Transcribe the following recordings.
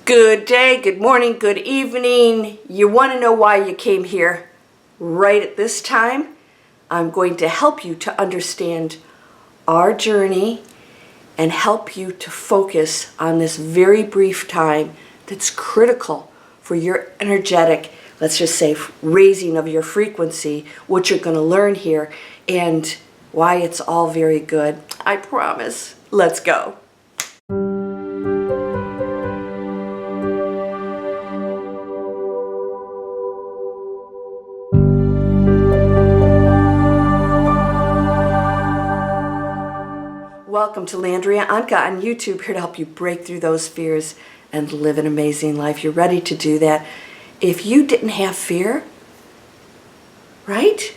Good day, good morning, good evening. You want to know why you came here right at this time? I'm going to help you to understand our journey and help you to focus on this very brief time that's critical for your energetic, let's just say, raising of your frequency, what you're going to learn here, and why it's all very good. I promise. Let's go. Welcome to Landria Onkka on YouTube, here to help you break through those fears and live an amazing life. You're ready to do that. If you didn't have fear, right?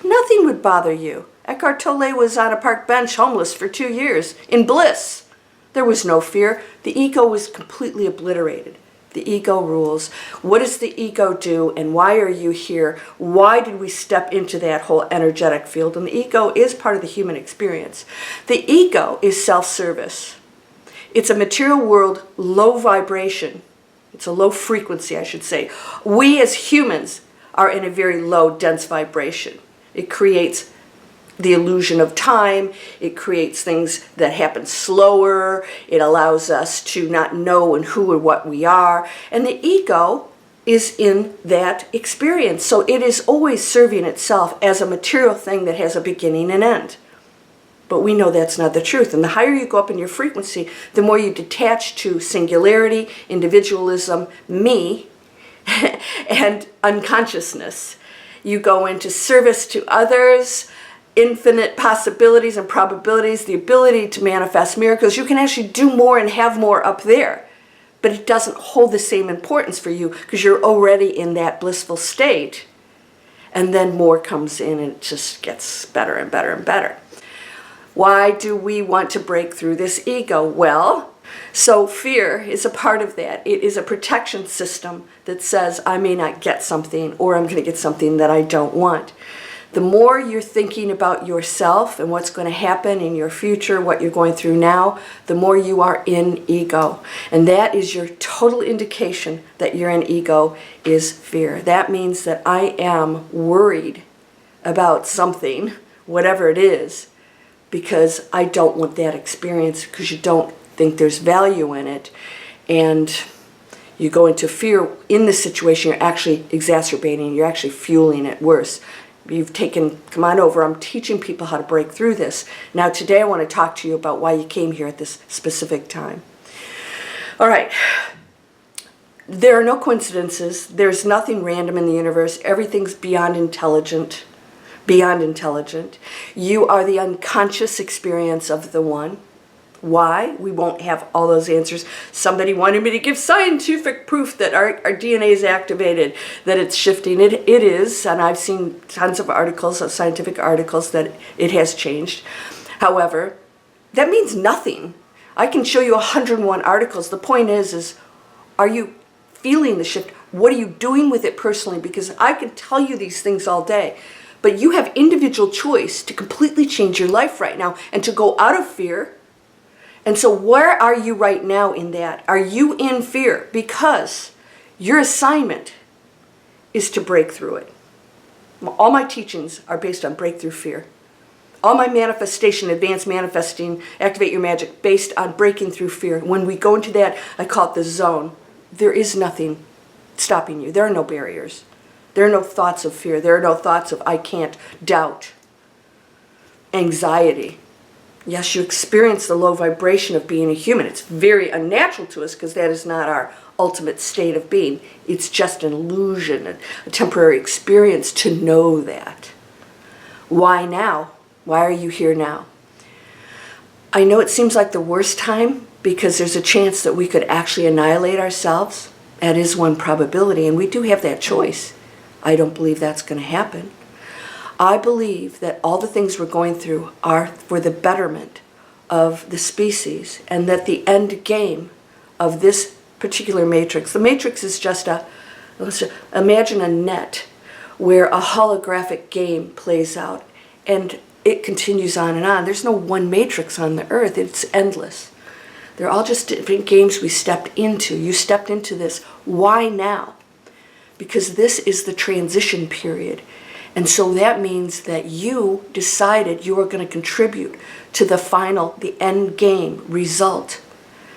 Nothing would bother you. Eckhart Tolle was on a park bench homeless for 2 years in bliss. There was no fear. The ego was completely obliterated. The ego rules. What does the ego do, and why are you here? Why did we step into that whole energetic field? And the ego is part of the human experience. The ego is self-service. It's a material world, low vibration. It's a low frequency, I should say. We as humans are in a very low, dense vibration. It creates the illusion of time. It creates things that happen slower. It allows us to not know and who or what we are. And the ego is in that experience. So it is always serving itself as a material thing that has a beginning and end. But we know that's not the truth. And the higher you go up in your frequency, the more you detach to singularity, individualism, me, and unconsciousness. You go into service to others, infinite possibilities and probabilities, the ability to manifest miracles. You can actually do more and have more up there, but it doesn't hold the same importance for you because you're already in that blissful state, and then more comes in and it just gets better and better and better. Why do we want to break through this ego? Well, so fear is a part of that. It is a protection system that says I may not get something, or I'm going to get something that I don't want. The more you're thinking about yourself and what's going to happen in your future, what you're going through now, the more you are in ego. And that is your total indication that you're in ego, is fear. That means that I am worried about something, whatever it is, because I don't want that experience, because you don't think there's value in it. And you go into fear in the situation, you're actually exacerbating, you're actually fueling it worse. You've taken, come on over, I'm teaching people how to break through this. Now today I want to talk to you about why you came here at this specific time. All right, there are no coincidences. There's nothing random in the universe. Everything's beyond intelligent, beyond intelligent. You are the unconscious experience of the one. Why? We won't have all those answers. Somebody wanted me to give scientific proof that our DNA is activated, that it's shifting. It is, and I've seen tons of articles, of scientific articles, that it has changed. However, that means nothing. I can show you 101 articles. The point is are you feeling the shift? What are you doing with it personally? Because I can tell you these things all day, but you have individual choice to completely change your life right now and to go out of fear. And so where are you right now in that? Are you in fear? Because your assignment is to break through it. All my teachings are based on breakthrough fear. All my manifestation, advanced manifesting, activate your magic, based on breaking through fear. When we go into that, I call it the zone. There is nothing stopping you. There are no barriers. There are no thoughts of fear. There are no thoughts of I can't, doubt, anxiety. Yes, you experience the low vibration of being a human. It's very unnatural to us because that is not our ultimate state of being. It's just an illusion, a temporary experience to know that. Why now? Why are you here now? I know it seems like the worst time because there's a chance that we could actually annihilate ourselves. That is one probability, and we do have that choice. I don't believe that's going to happen. I believe that all the things we're going through are for the betterment of the species, and that the end game of this particular matrix, the matrix is just imagine a net where a holographic game plays out, and it continues on and on. There's no one matrix on the earth. It's endless. They're all just different games we stepped into. You stepped into this. Why now? Because this is the transition period. And so that means that you decided you were going to contribute to the end game result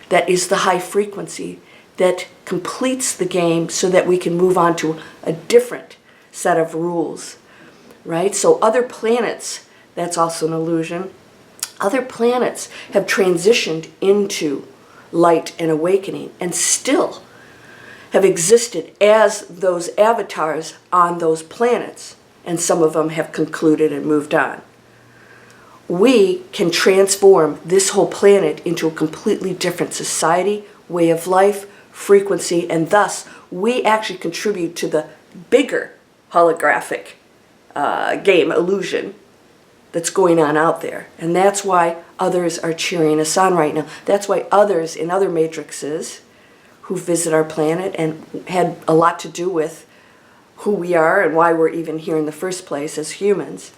that is the high frequency that completes the game so that we can move on to a different set of rules, right? So other planets, that's also an illusion. Other planets have transitioned into light and awakening and still have existed as those avatars on those planets, and some of them have concluded and moved on. We can transform this whole planet into a completely different society, way of life, frequency, and thus we actually contribute to the bigger holographic game illusion that's going on out there. And that's why others are cheering us on right now. That's why others in other matrices who visit our planet and had a lot to do with who we are and why we're even here in the first place as humans,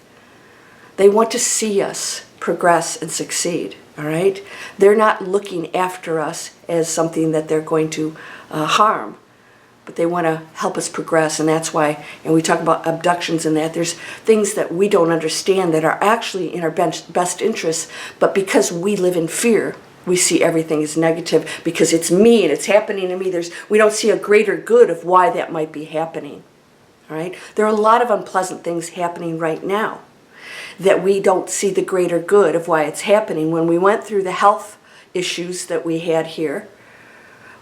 they want to see us progress and succeed, all right? They're not looking after us as something that they're going to harm, but they want to help us progress, and that's why, and we talk about abductions and that, there's things that we don't understand that are actually in our best interests, but because we live in fear, we see everything as negative because it's me and it's happening to me. We don't see a greater good of why that might be happening, all right? There are a lot of unpleasant things happening right now that we don't see the greater good of why it's happening. When we went through the health issues that we had here,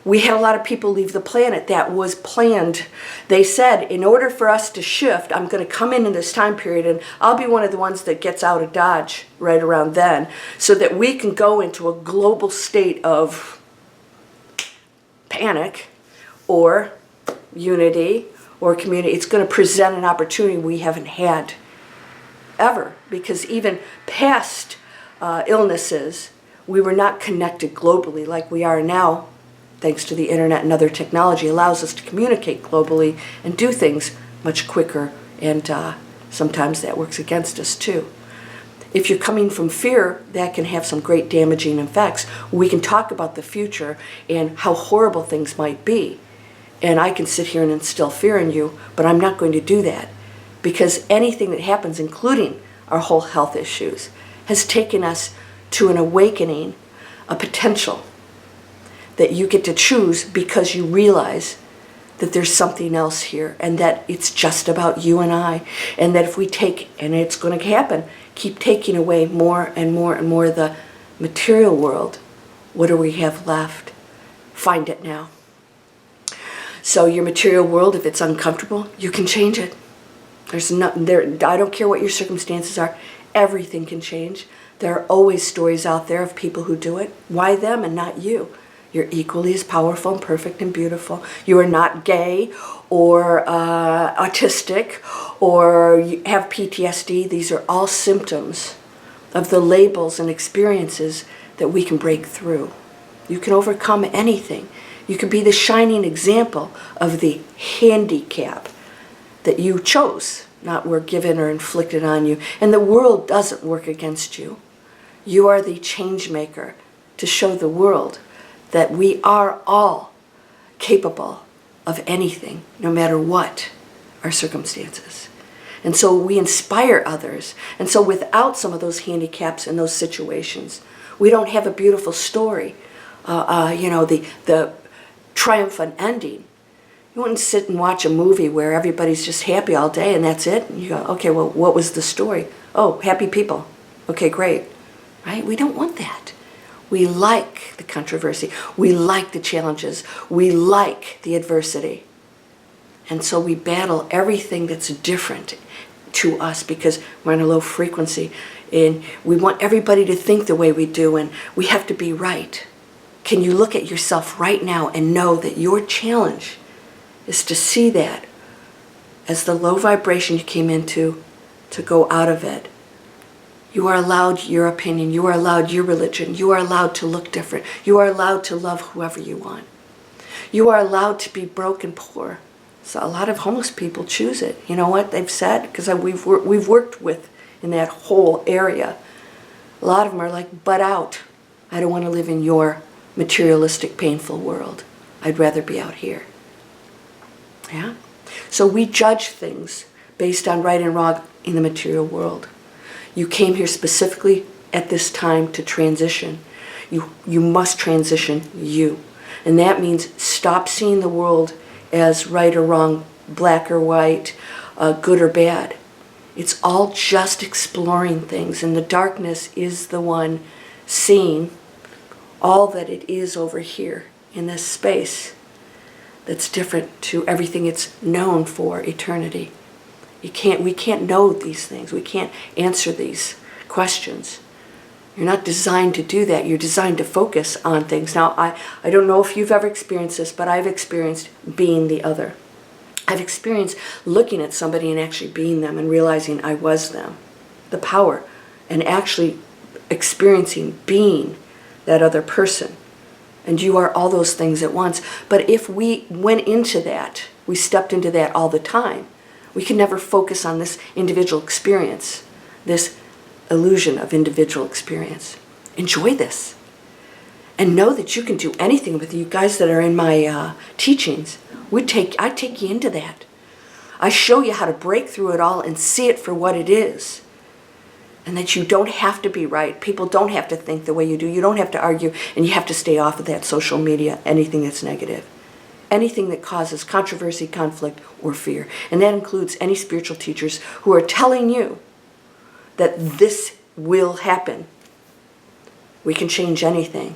we had a lot of people leave the planet. That was planned. They said, in order for us to shift, I'm going to come in this time period and I'll be one of the ones that gets out of Dodge right around then so that we can go into a global state of panic or unity or community. It's going to present an opportunity we haven't had ever, because even past illnesses, we were not connected globally like we are now. Thanks to the internet and other technology, allows us to communicate globally and do things much quicker, and sometimes that works against us too. If you're coming from fear, that can have some great damaging effects. We can talk about the future and how horrible things might be, and I can sit here and instill fear in you, but I'm not going to do that, because anything that happens, including our whole health issues, has taken us to an awakening, a potential that you get to choose because you realize that there's something else here and that it's just about you and I, and that if we take, and it's going to happen, keep taking away more and more and more of the material world, what do we have left? Find it now. So your material world, if it's uncomfortable, you can change it. There's nothing there. I don't care what your circumstances are. Everything can change. There are always stories out there of people who do it. Why them and not you? You're equally as powerful and perfect and beautiful. You are not gay or autistic or you have PTSD. These are all symptoms of the labels and experiences that we can break through. You can overcome anything. You can be the shining example of the handicap that you chose, not were given or inflicted on you. And the world doesn't work against you. You are the change maker to show the world that we are all capable of anything, no matter what our circumstances. And so we inspire others. And so without some of those handicaps and those situations, we don't have a beautiful story. The triumphant ending. You wouldn't sit and watch a movie where everybody's just happy all day and that's it. And you go, okay, well, what was the story? Oh, happy people. Okay, great. Right? We don't want that. We like the controversy. We like the challenges. We like the adversity. And so we battle everything that's different to us because we're on a low frequency. And we want everybody to think the way we do, and we have to be right. Can you look at yourself right now and know that your challenge is to see that as the low vibration you came into, to go out of it? You are allowed your opinion. You are allowed your religion. You are allowed to look different. You are allowed to love whoever you want. You are allowed to be broke and poor. So a lot of homeless people choose it. You know what they've said? Because we've worked with in that whole area. A lot of them are like, butt out. I don't want to live in your materialistic, painful world. I'd rather be out here. Yeah? So we judge things based on right and wrong in the material world. You came here specifically at this time to transition. You must transition you. And that means stop seeing the world as right or wrong, black or white, good or bad. It's all just exploring things, and the darkness is the one seeing all that it is over here in this space that's different to everything it's known for eternity. We can't know these things. We can't answer these questions. You're not designed to do that. You're designed to focus on things. Now, I don't know if you've ever experienced this, but I've experienced being the other. I've experienced looking at somebody and actually being them and realizing I was them. The power, and actually experiencing being that other person. And you are all those things at once. But if we went into that, we stepped into that all the time, we can never focus on this individual experience, this illusion of individual experience. Enjoy this. And know that you can do anything with you guys that are in my teachings. I take you into that. I show you how to break through it all and see it for what it is. And that you don't have to be right. People don't have to think the way you do. You don't have to argue, and you have to stay off of that social media, anything that's negative. Anything that causes controversy, conflict, or fear. And that includes any spiritual teachers who are telling you that this will happen. We can change anything.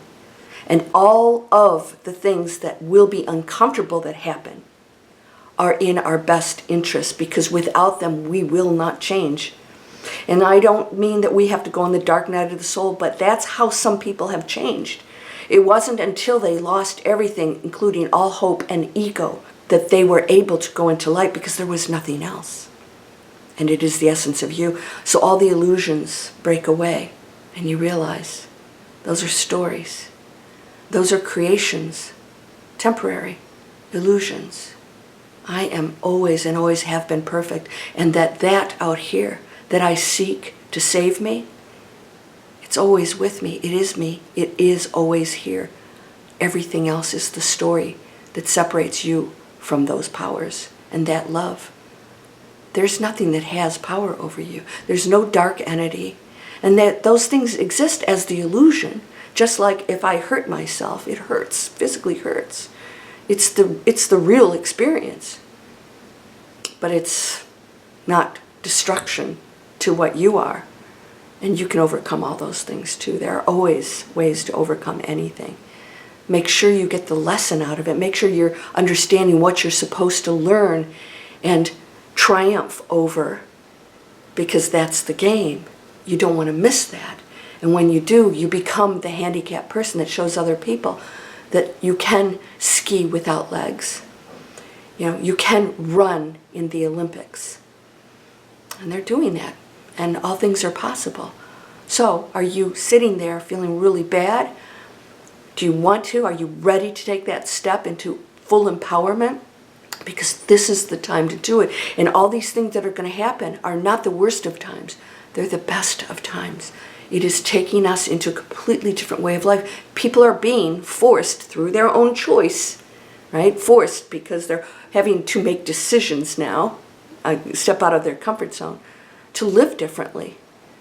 And all of the things that will be uncomfortable that happen are in our best interest, because without them we will not change. And I don't mean that we have to go in the dark night of the soul, but that's how some people have changed. It wasn't until they lost everything, including all hope and ego, that they were able to go into light, because there was nothing else. And it is the essence of you. So all the illusions break away, and you realize those are stories. Those are creations, temporary illusions. I am always and always have been perfect, and that out here that I seek to save me, it's always with me. It is me. It is always here. Everything else is the story that separates you from those powers and that love. There's nothing that has power over you. There's no dark entity. And that those things exist as the illusion. Just like if I hurt myself, it hurts, physically hurts. It's the real experience. But it's not destruction to what you are. And you can overcome all those things too. There are always ways to overcome anything. Make sure you get the lesson out of it. Make sure you're understanding what you're supposed to learn and triumph over, because that's the game. You don't want to miss that. And when you do, you become the handicapped person that shows other people that you can ski without legs. You can run in the Olympics. And they're doing that. And all things are possible. So, are you sitting there feeling really bad? Do you want to? Are you ready to take that step into full empowerment? Because this is the time to do it. And all these things that are going to happen are not the worst of times. They're the best of times. It is taking us into a completely different way of life. People are being forced through their own choice, right? Forced because they're having to make decisions now, step out of their comfort zone, to live differently.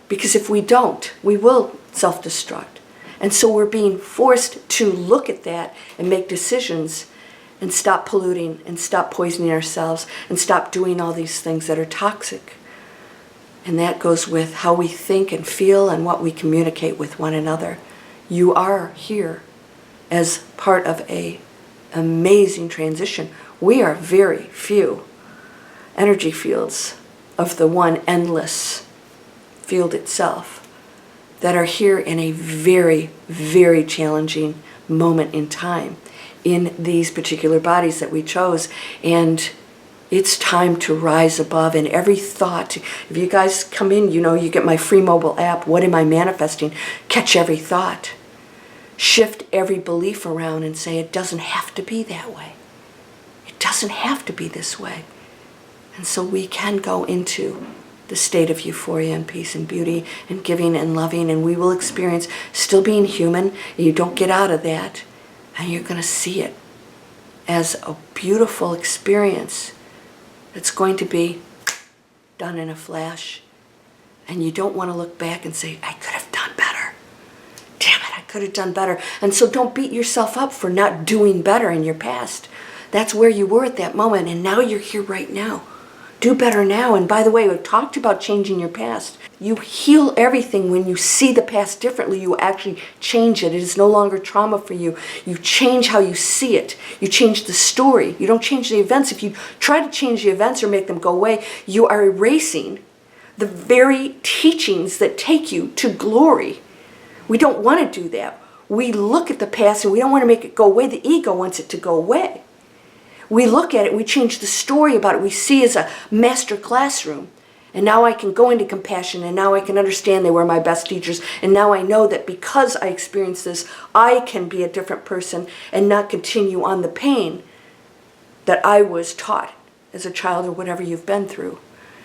Because if we don't, we will self-destruct. And so we're being forced to look at that and make decisions and stop polluting and stop poisoning ourselves and stop doing all these things that are toxic. And that goes with how we think and feel and what we communicate with one another. You are here as part of an amazing transition. We are very few energy fields of the one endless field itself that are here in a very, very challenging moment in time in these particular bodies that we chose. And it's time to rise above. And every thought, if you guys come in, you get my free mobile app, What Am I Manifesting? Catch every thought. Shift every belief around and say, it doesn't have to be that way. It doesn't have to be this way. And so we can go into the state of euphoria and peace and beauty and giving and loving, and we will experience still being human. You don't get out of that, and you're going to see it as a beautiful experience that's going to be done in a flash. And you don't want to look back and say, I could have done better. Damn it, I could have done better. And so don't beat yourself up for not doing better in your past. That's where you were at that moment, and now you're here right now. Do better now. And by the way, we've talked about changing your past. You heal everything when you see the past differently. You actually change it. It is no longer trauma for you. You change how you see it. You change the story. You don't change the events. If you try to change the events or make them go away, you are erasing the very teachings that take you to glory. We don't want to do that. We look at the past and we don't want to make it go away. The ego wants it to go away. We look at it, we change the story about it. We see it as a master classroom. And now I can go into compassion, and now I can understand they were my best teachers. And now I know that because I experienced this, I can be a different person and not continue on the pain that I was taught as a child or whatever you've been through.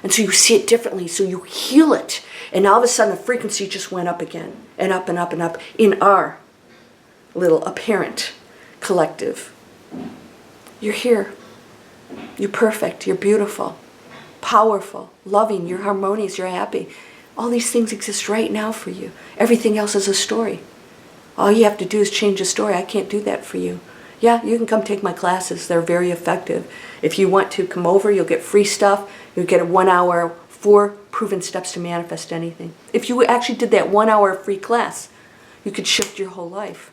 And so you see it differently, so you heal it. And all of a sudden the frequency just went up again, and up and up and up in our little apparent collective. You're here. You're perfect. You're beautiful, powerful, loving. You're harmonious. You're happy. All these things exist right now for you. Everything else is a story. All you have to do is change the story. I can't do that for you. Yeah, you can come take my classes. They're very effective. If you want to come over, you'll get free stuff. You'll get a 1 hour, 4 proven steps to manifest anything. If you actually did that 1 hour free class, you could shift your whole life.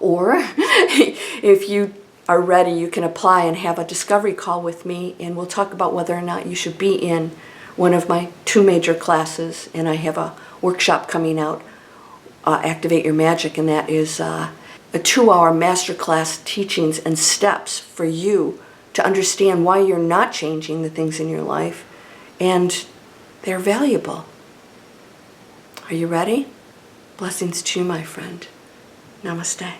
Or if you are ready, you can apply and have a discovery call with me, and we'll talk about whether or not you should be in one of my 2 major classes. And I have a workshop coming out, Activate Your Magic, and that is a 2-hour masterclass teachings and steps for you to understand why you're not changing the things in your life, and they're valuable. Are you ready? Blessings to you, my friend. Namaste.